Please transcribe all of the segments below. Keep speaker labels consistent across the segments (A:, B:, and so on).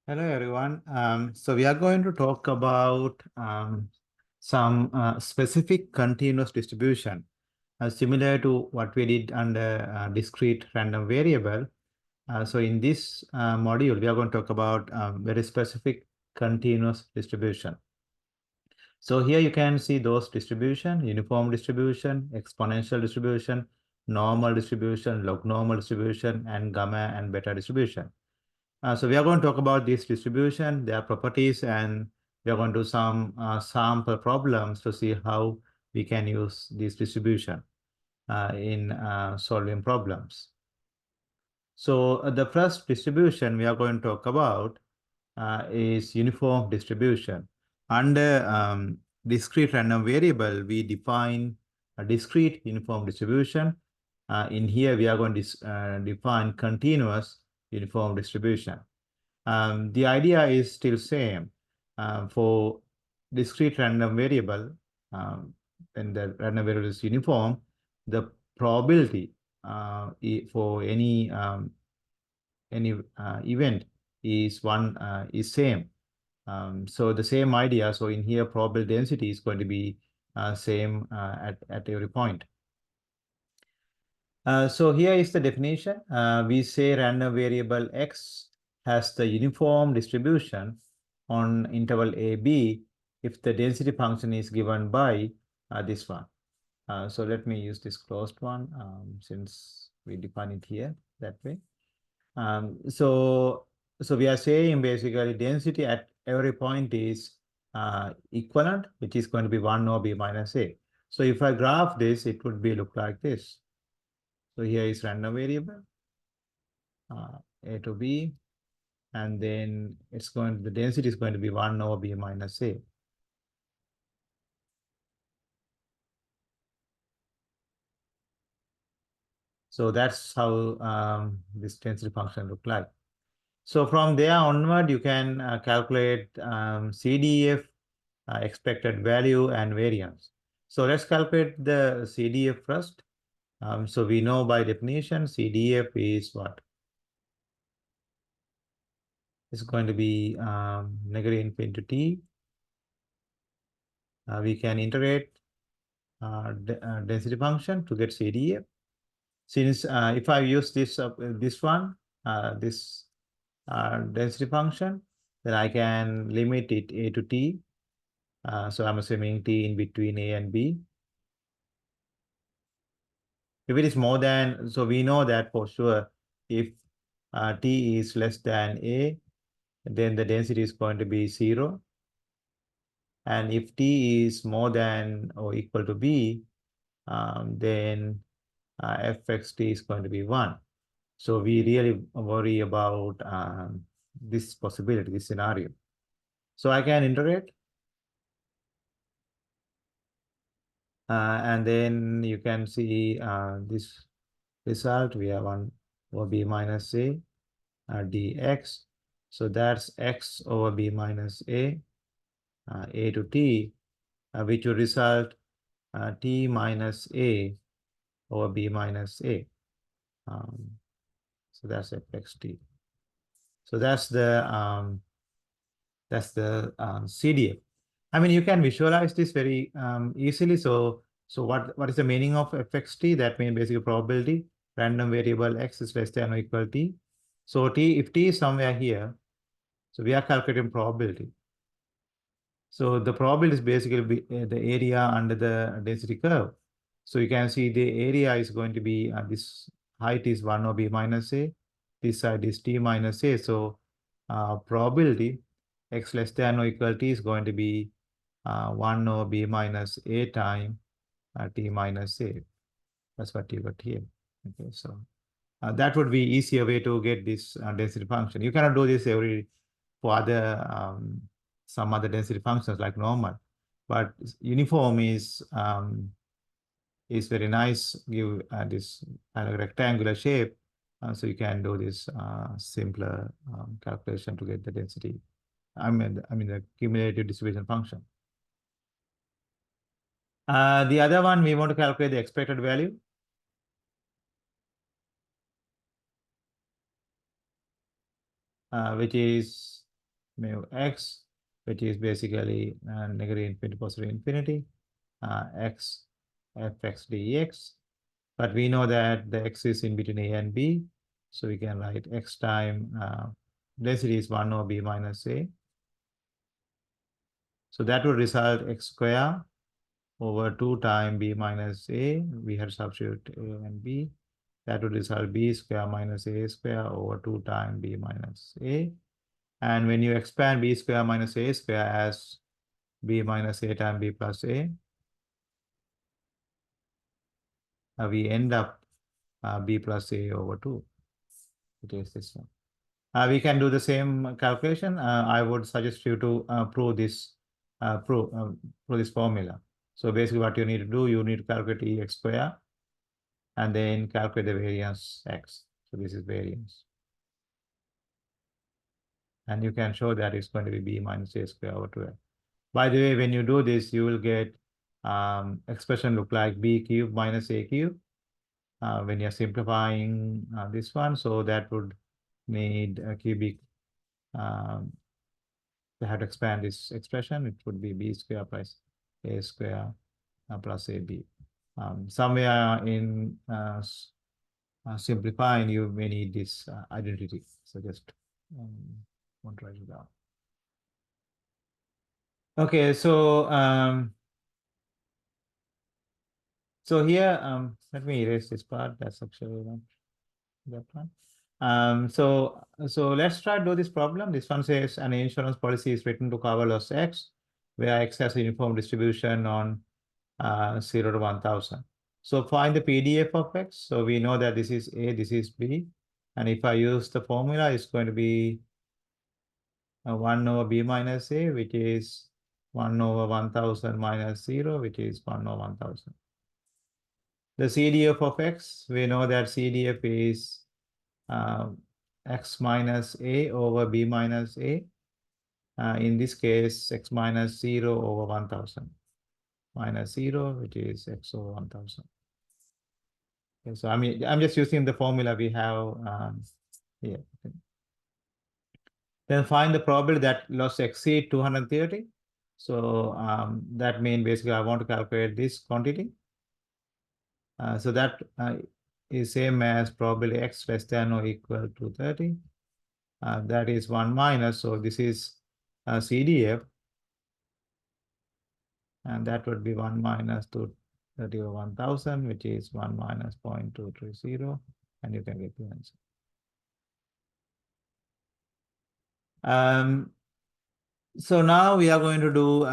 A: Hello, everyone. So we are going to talk about some specific continuous distribution, similar to what we did under discrete random variable. So in this module, we are going to talk about very specific continuous distribution. So here you can see those distribution: uniform distribution, exponential distribution, normal distribution, log normal distribution, and gamma and beta distribution. So we are going to talk about this distribution, their properties, and we are going to do some sample problems to see how we can use this distribution in solving problems. So the first distribution we are going to talk about is uniform distribution. Under discrete random variable, we define a discrete uniform distribution. In here, we are going to define continuous uniform distribution. The idea is still same. For discrete random variable, when the random variable is uniform, the probability for any event is same. So the same idea. So in here, probability density is going to be same at every point. So here is the definition. We say random variable x has the uniform distribution on interval AB if the density function is given by this one. So let me use this closed one since we define it here that way. So we are saying basically density at every point is equivalent, which is going to be 1 over b minus a. So if I graph this, it would be look like this. So here is random variable, a to b, and then the density is going to be 1 over b minus a. So that's how this density function look like. So from there onward, you can calculate CDF, expected value, and variance. So let's calculate the CDF first. So we know by definition, CDF is what? It's going to be negative infinity to t. We can integrate density function to get CDF. Since if I use this density function, then I can limit it a to t. So I'm assuming t in between a and b. If it is more than, so we know that for sure, if t is less than a, then the density is going to be 0. And if t is more than or equal to b, then fxt is going to be 1. So we really worry about this possibility, this scenario. So I can integrate. And then you can see this result. We have 1 over b minus a dx. So that's x over b minus a to t, which will result t minus a over b minus a. So that's fxt. So that's the CDF. I mean, you can visualize this very easily. So what is the meaning of fxt? That means basically probability. Random variable x is less than or equal to t. So if t is somewhere here, so we are calculating probability. So the probability is basically the area under the density curve. So you can see the area is going to be this height is 1 over b minus a. This side is t minus a. So probability x less than or equal to t is going to be 1 over b minus a time t minus a. That's what you got here. Okay, so that would be easier way to get this density function. You cannot do this for other some other density functions like normal, but uniform is very nice. Give this kind of rectangular shape, so you can do this simpler calculation to get the density. I mean the cumulative distribution function. The other one, we want to calculate the expected value. Which is mu x, which is basically negative infinity, positive infinity, x fx dx. But we know that the x is in between a and b, so we can write x time density is 1 over b minus a. So that would result x square over 2 times b minus a. We had substitute a and b. That would result b square minus a square over 2 times b minus a. And when you expand b square minus a square as b minus a times b plus a, we end up b plus a over 2. It is this one. We can do the same calculation. I would suggest you to prove this formula. So basically what you need to do, you need to calculate ex square and then calculate the variance x. So this is variance. And you can show that it's going to be b minus a square over 2. By the way, when you do this, you will get expression look like b cubed minus a cubed when you're simplifying this one. So that would need a cubic. They have to expand this expression. It would be b square plus a square plus ab. Somewhere in simplifying, you may need this identity. So just won't write it down. Okay, so here, let me erase this part. That's actually not that one. So let's try to do this problem. This one says an insurance policy is written to cover loss X, where X has a uniform distribution on 0 to 1000. So find the PDF of X. So we know that this is A, this is B. And if I use the formula, it's going to be 1 over B minus A, which is 1 over 1000 minus 0, which is 1 over 1000. The CDF of X, we know that CDF is x minus a over b minus a. In this case, x minus 0 over 1000 minus 0, which is x over 1000. Okay, so I'm just using the formula we have here. Okay. Then find the probability that loss exceed 230. So that means basically I want to calculate this quantity. So that is same as probability x less than or equal to 30. That is 1 minus, so this is CDF, and that would be 1 minus 230 over 1000, which is 1 minus 0.230, and you can get the answer. So now we are going to do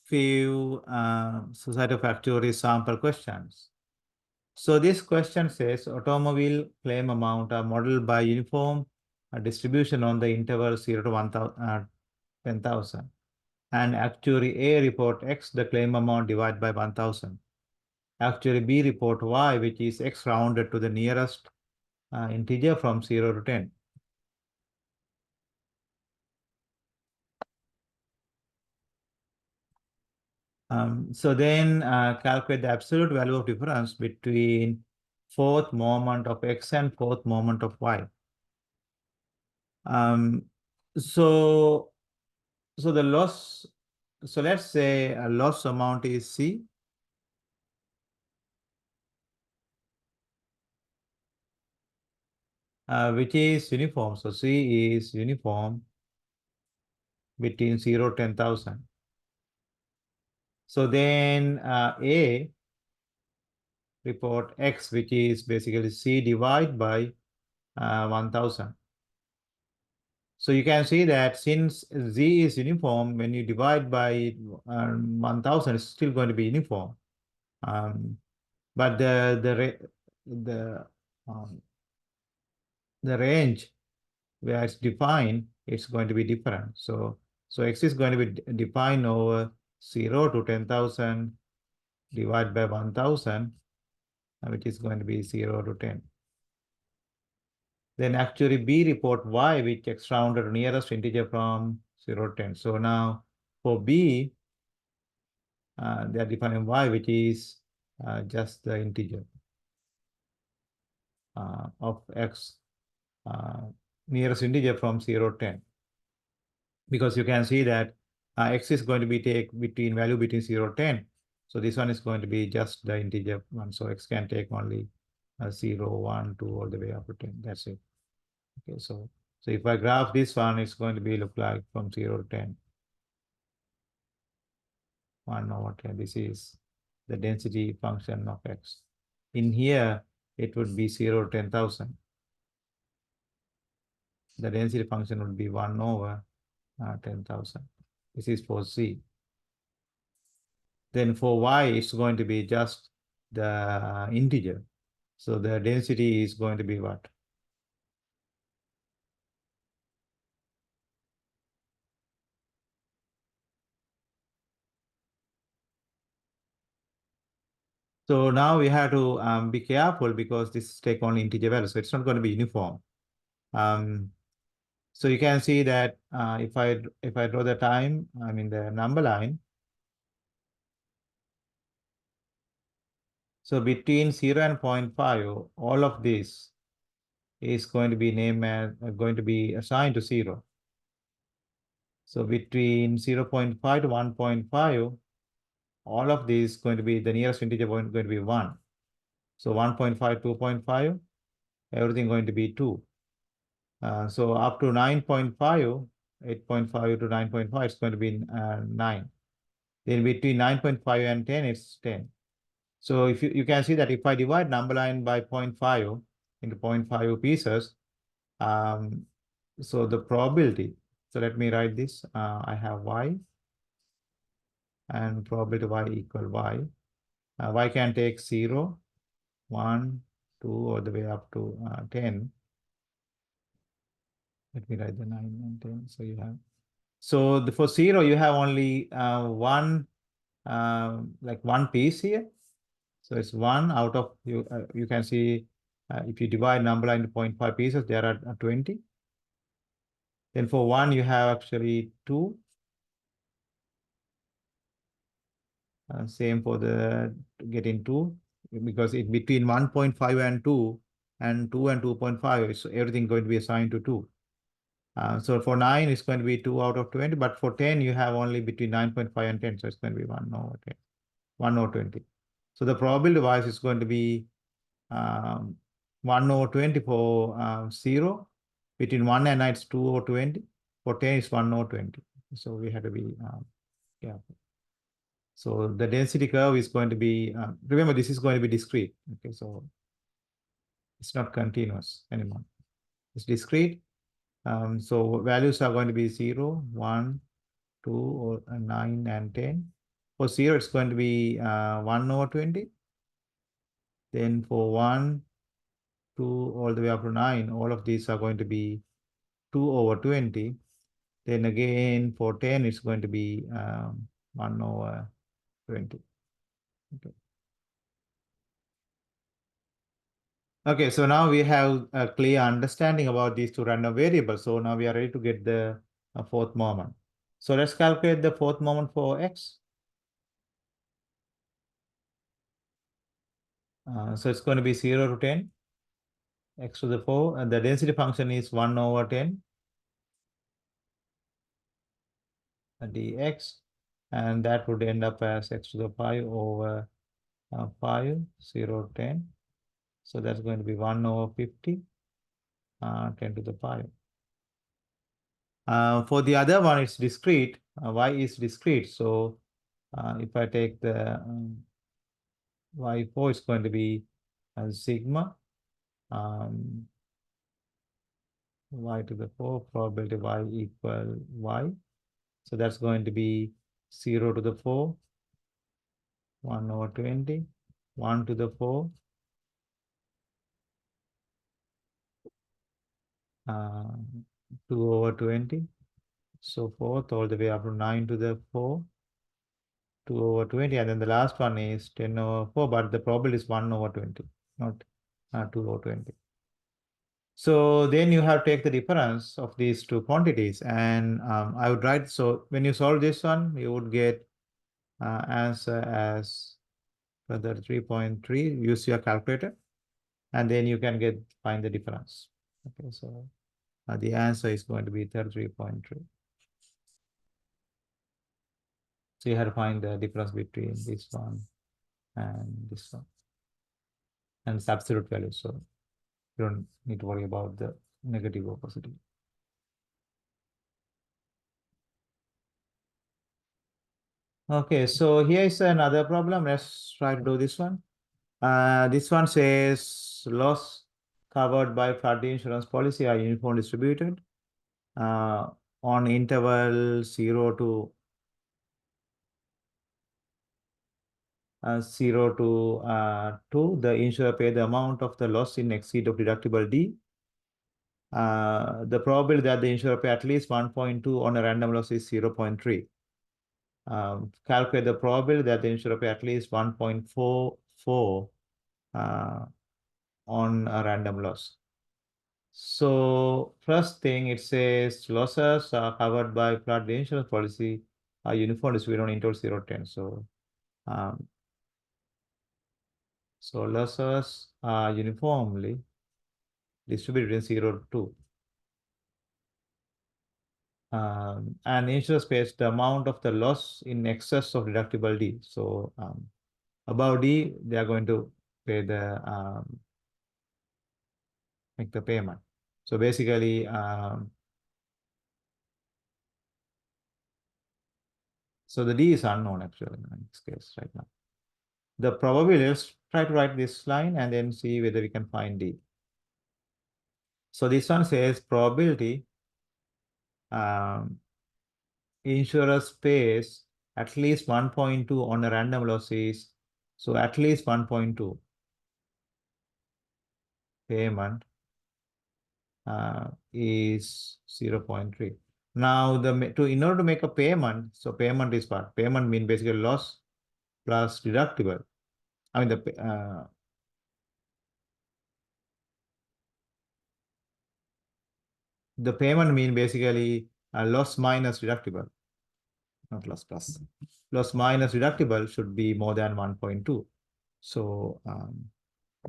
A: few society of actuaries sample questions. So this question says automobile claim amount are modeled by uniform distribution on the interval 0 to 10,000. And actuary A report X, the claim amount divided by 1000. Actuary B report Y, which is X rounded to the nearest integer from 0 to 10. So then calculate the absolute value of difference between fourth moment of X and fourth moment of Y. So the loss, so let's say a loss amount is C. Which is uniform. So C is uniform between 0 to 10,000. So then A report X, which is basically C divided by 1000. So you can see that since Z is uniform, when you divide by 1000, it's still going to be uniform. But the range where it's defined, it's going to be different. So X is going to be defined over 0 to 10,000 divided by 1000, which is going to be 0 to 10. Then actually B report Y, which X rounded nearest integer from 0 to 10. So now for B, they are defining Y, which is just the integer of X nearest integer from 0 to 10. Because you can see that x is going to be take between value between 0 to 10. So this one is going to be just the integer one. So x can take only 0, 1, 2, all the way up to 10. That's it. Okay, so if I graph this one, it's going to be look like from 0 to 10. 1 over 10. This is the density function of x. In here, it would be 0 to 10,000. The density function would be 1 over 10,000. This is for z. Then for y, it's going to be just the integer. So the density is going to be what? So now we have to be careful because this take only integer value, so it's not going to be uniform. So you can see that if I draw the time, I mean the number line. So between 0 and 0.5, all of this is going to be named as going to be assigned to 0. So between 0.5 to 1.5, all of these going to be the nearest integer going to be 1. So 1.5, 2.5, everything going to be 2. So up to 9.5, 8.5 to 9.5, it's going to be 9. Then between 9.5 and 10, it's 10. So if you can see that if I divide number line by 0.5 into 0.5 pieces, so the probability, so let me write this, I have y and probability y equal y. Y can take 0, 1, 2, all the way up to 10. Let me write the 9 and 10. So you have, so for 0, you have only one, like one piece here. So it's 1 out of, you can see, if you divide number line into 0.5 pieces, there are 20. Then for 1, you have actually 2. Same for the getting 2, because it between 1.5 and 2 and 2 and 2.5, so everything going to be assigned to 2. So for 9, it's going to be 2 out of 20, but for 10, you have only between 9.5 and 10, so it's going to be 1 over 10, 1 over 20. So the probability wise is going to be 1 over 20 for 0. Between 1 and 9, it's 2 over 20. For 10, it's 1 over 20. So we have to be careful. So the density curve is going to be, remember, this is going to be discrete. Okay, so it's not continuous anymore. It's discrete. So values are going to be 0, 1, 2, or 9, and 10. For 0, it's going to be 1 over 20. Then for 1, 2, all the way up to 9, all of these are going to be 2 over 20. Then again, for 10, it's going to be 1 over 20. Okay. Okay, so now we have a clear understanding about these two random variables. So now we are ready to get the fourth moment. So let's calculate the fourth moment for x. So it's going to be 0 to 10, x to the 4, and the density function is 1 over 10 dx, and that would end up as x to the 5 over 5, 0, 10. So that's going to be 1 over 50, 10 to the 5. For the other one, it's discrete. Y is discrete. So if I take the y4, it's going to be sigma y to the 4, probability y equal y. So that's going to be 0 to the 4, 1 over 20, 1 to the 4, 2 over 20, so forth, all the way up to 9 to the 4, 2 over 20, and then the last one is 10 over 4, but the probability is 1 over 20, not 2 over 20. So then you have to take the difference of these two quantities, and I would write, so when you solve this one, you would get answer as further 3.3, use your calculator, and then you can find the difference. Okay, so The answer is going to be 33.3. So you have to find the difference between this one and this one. And it's absolute value. So you don't need to worry about the negative or positive. Okay, so here is another problem. Let's try to do this one. This one says loss covered by flood insurance policy are uniformly distributed on interval 0 to 2. The insurer pay the amount of the loss in exceed of deductible D. The probability that the insurer pay at least 1.2 on a random loss is 0.3. Calculate the probability that the insurer pay at least 1.44 on a random loss. So first thing it says losses are covered by flood insurance policy are uniform distributed on interval 0 to 10. So losses are uniformly distributed in 0 to 2. And insurance pays the amount of the loss in excess of deductible D. So above D, they are going to pay the make the payment. So basically, so the D is unknown actually in this case right now. The probability, let's try to write this line and then see whether we can find D. So this one says probability insurers pays at least 1.2 on a random loss is, so at least 1.2 payment is 0.3. Now in order to make a payment, so payment is what? Payment means basically loss plus deductible. I mean the payment mean basically loss minus deductible, not loss plus. Loss minus deductible should be more than 1.2. So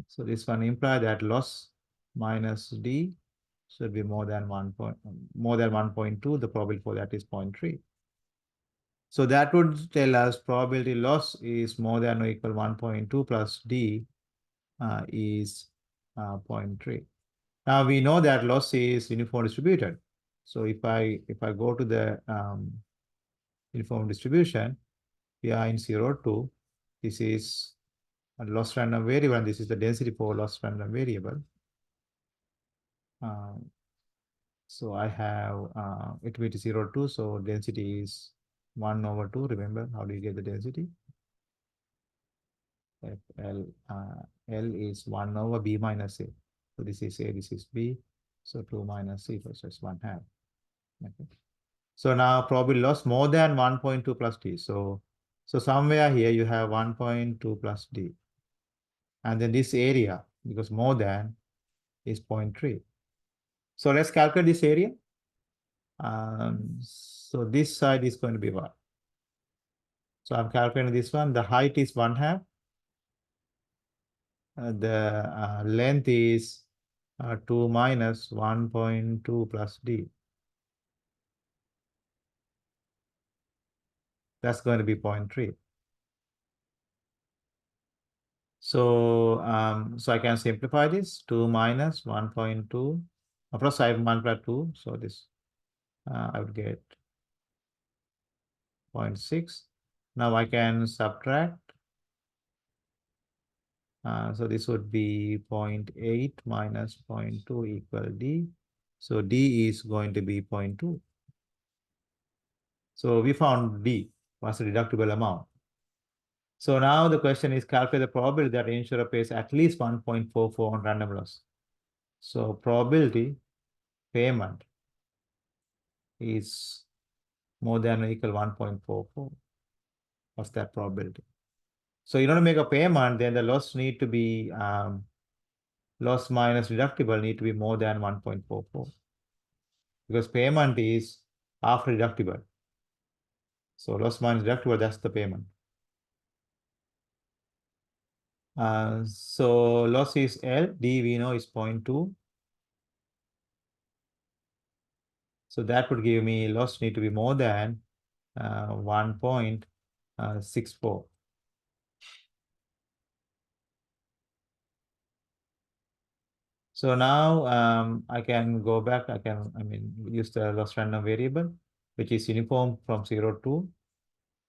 A: so this one implies that loss minus D should be more than 1.2. The probability for that is 0.3. So that would tell us probability loss is more than or equal 1.2 plus D is 0.3. Now we know that loss is uniform distributed. So if I go to the uniform distribution, we are in 0, 2. This is a loss random variable, and this is the density for loss random variable. So I have it will be 0, 2. So density is 1 over 2. Remember, how do you get the density? L is 1 over B minus A. So this is A, this is B. So 2 minus C, so it's 1/2. Okay. So now probability loss more than 1.2 plus D. So somewhere here you have 1.2 plus D. And then this area, because more than is 0.3. So let's calculate this area. So this side is going to be what? So I'm calculating this one. The height is 1/2. The length is 2 minus 1.2 plus D. That's going to be 0.3. So so I can simplify this. 2 minus 1.2. Plus I have 1 plus 2. So this I would get 0.6. Now I can subtract. So this would be 0.8 minus 0.2 equal D. So D is going to be 0.2. So we found D was the deductible amount. So now the question is calculate the probability that insurer pays at least 1.44 on random loss. So probability payment is more than or equal 1.44. What's that probability? So in order to make a payment, then the loss need to be loss minus deductible need to be more than 1.44 because payment is after deductible. So loss minus deductible, that's the payment. So loss is L, D we know is 0.2. So that would give me loss need to be more than 1.64. So now I can go back. I mean, use the loss random variable, which is uniform from 0 to,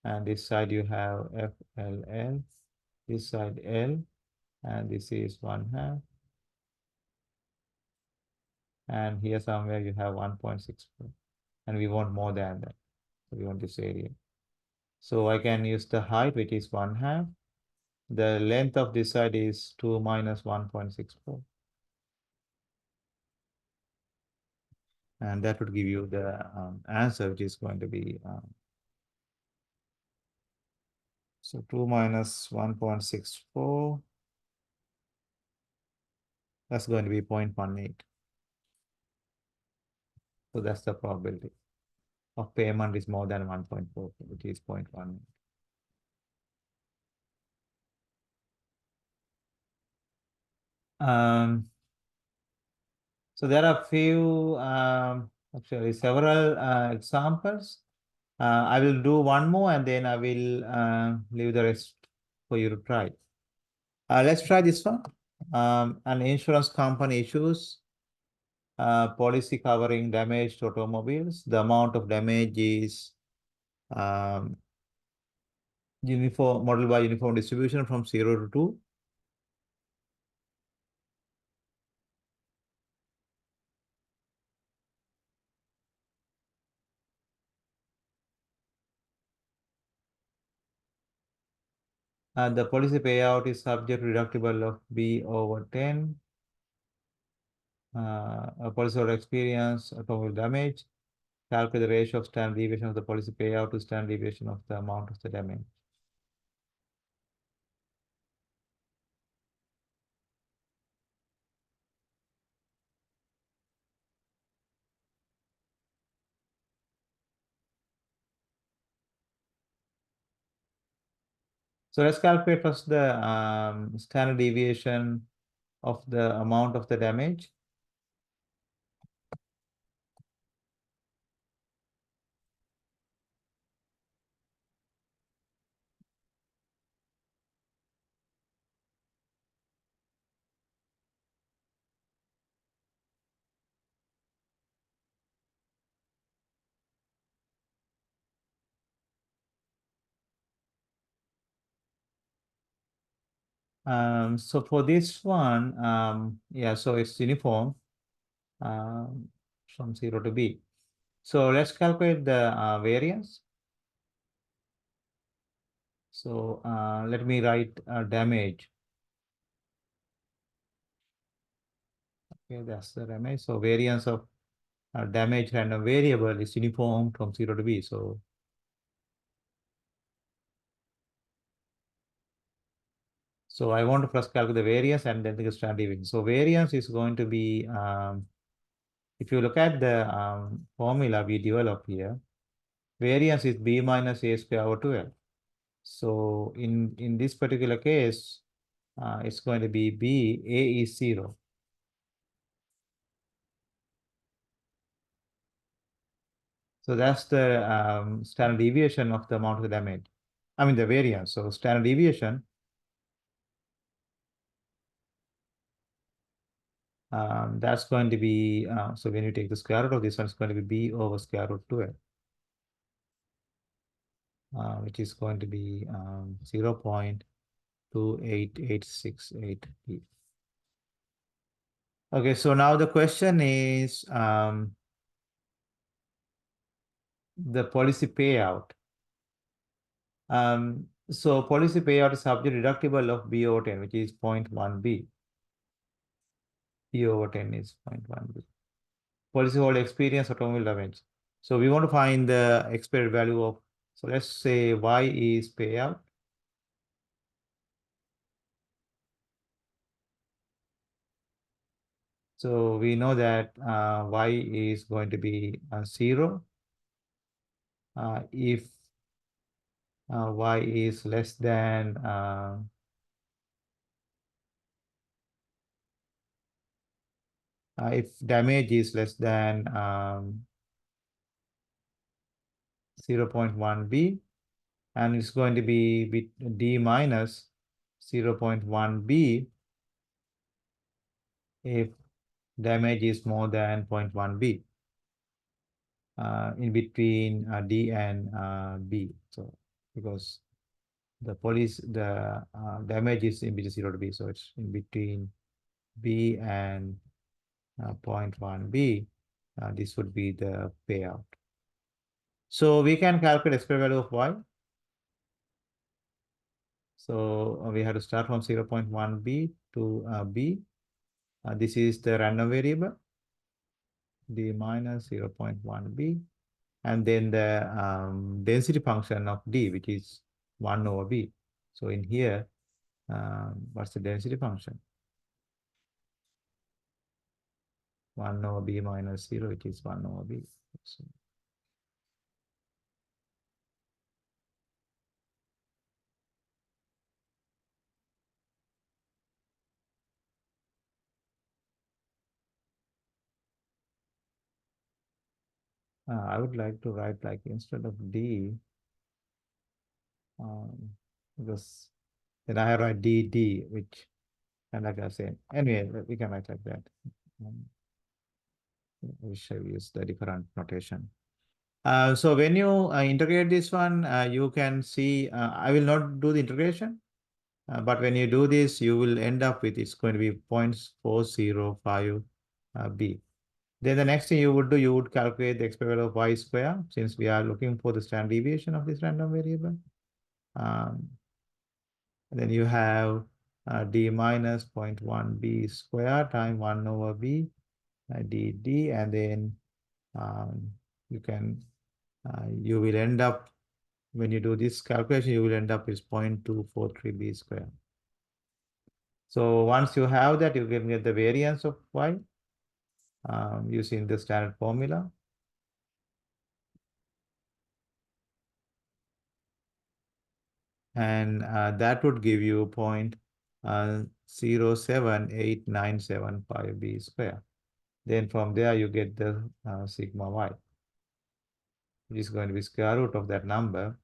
A: and this side you have FLL, this side L, and this is 1/2. And here somewhere you have 1.64, and we want more than that. So we want this area. So I can use the height, which is 1/2. The length of this side is 2 minus 1.64. And that would give you the answer, which is going to be so 2 minus 1.64, that's going to be 0.18. So that's the probability of payment is more than 1.4, which is 0.18. So there are few, actually several examples. I will do one more and then I will leave the rest for you to try. Let's try this one. An insurance company issues policy covering damaged automobiles. The amount of damage is uniform, model by uniform distribution from 0 to 2. The policy payout is subject to deductible of B over 10. A policy or experience automobile damage. Calculate the ratio of standard deviation of the policy payout to standard deviation of the amount of the damage. So let's calculate first the standard deviation of the amount of the damage. So for this one, yeah, so it's uniform from 0 to B. So let's calculate the variance. So let me write damage. Okay, that's the damage. So variance of damage random variable is uniform from 0 to B. So I want to first calculate the variance and then the standard deviation. So variance is going to be, if you look at the formula we developed here, variance is B minus A square over 12. So in this particular case, it's going to be B, A is 0. So that's the standard deviation of the amount of the damage. I mean the variance. So standard deviation, that's going to be, so when you take the square root of this one, it's going to be B over square root 12. Which is going to be 0.28868. Okay, so now the question is the policy payout. So policy payout is subject deductible of B over 10, which is 0.1 B. B over 10 is 0.1 B. Policyholder experience automobile damage. So we want to find the expected value of, so let's say Y is payout. So we know that Y is going to be 0 if Y is less than if damage is less than 0.1b, and it's going to be with d minus 0.1b if damage is more than 0.1b in between d and b. So because the damage is in between 0 to b, so it's in between b and 0.1b. This would be the payout. So we can calculate expected value of y. So we have to start from 0.1b to b. This is the random variable, d minus 0.1b, and then the density function of d, which is 1 over b. So in here, what's the density function? 1 over b minus 0, which is 1 over b. So I would like to write like instead of d, because then I write d, which, and like I said, anyway, we can write like that. We shall use the different notation. So when you integrate this one, you can see, I will not do the integration, but when you do this, you will end up with, it's going to be 0.405 b. Then the next thing you would do, you would calculate the expected value of y square, since we are looking for the standard deviation of this random variable. Then you have d minus 0.1 b square times 1 over b d, and then you can you will end up, when you do this calculation, you will end up with 0.243 b square. So once you have that, you can get the variance of y using the standard formula. And that would give you 0.078975 b square. Then from there, you get the sigma y, which is going to be square root of that number.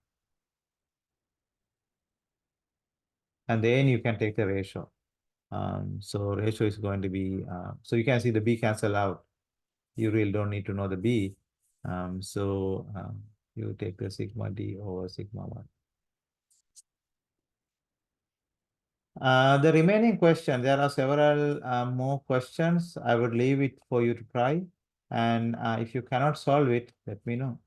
A: And then you can take the ratio. So ratio is going to be, so you can see the b cancel out. You really don't need to know the b. You take the sigma d over sigma y. The remaining question, there are several more questions. I would leave it for you to try. And if you cannot solve it, let me know.